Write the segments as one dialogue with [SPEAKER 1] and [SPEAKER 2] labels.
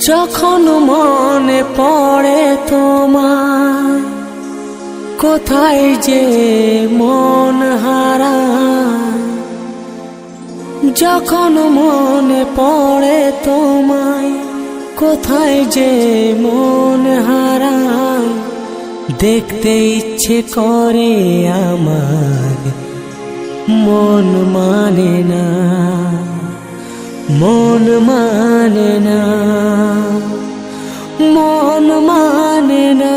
[SPEAKER 1] যখন মনে পড়ে তোমায়, কোথায় যে মন হারায়। যখন মনে পড়ে তোমায়, কোথায় যে মন হারায়। দেখতে ইচ্ছে করে আমার, মন মানে না, মন মানে না, মন মানে না।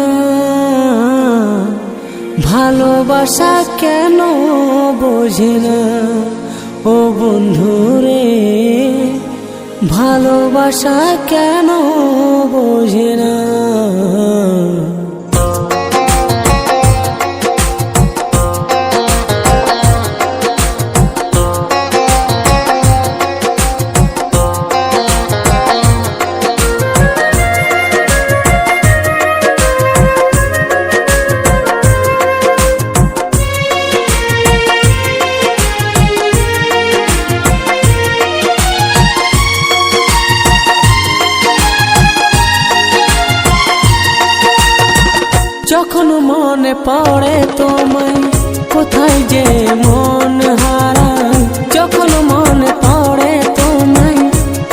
[SPEAKER 1] ভালোবাসা কেন বোঝে না ও বন্ধুরে, ভালোবাসা কেন বোঝে না। যখন মনে পড়ে তোমায়, কোথায় যে মন হারায়। যখন মনে পড়ে তোমায়,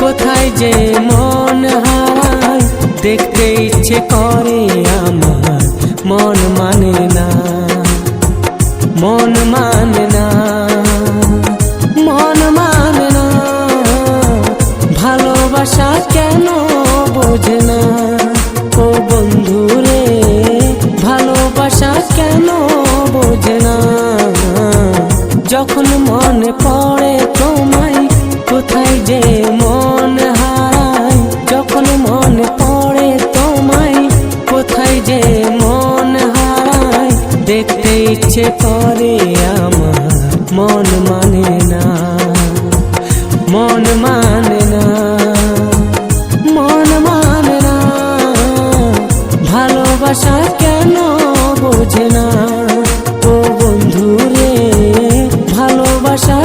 [SPEAKER 1] কোথায় যে মন হারায়। দেখতে ইচ্ছে করে আমার, মন মানে না, মন মানে না, মন মানে না। ভালোবাসা কেন বোঝে না ও বন্ধুরে, ভালোবাসা কেন বোঝে না। যখন মনে পড়ে তোমায়, কোথায় যে মন হারায়। যখন মনে পড়ে তোমায়, কোথায় যে মন হারায়। দেখতে ইচ্ছে করে আমার, মন মানে না, মন মানে না, মন মানে না। ভালোবাসা কেন বোঝে না ও বন্ধুরে, ভালোবাসা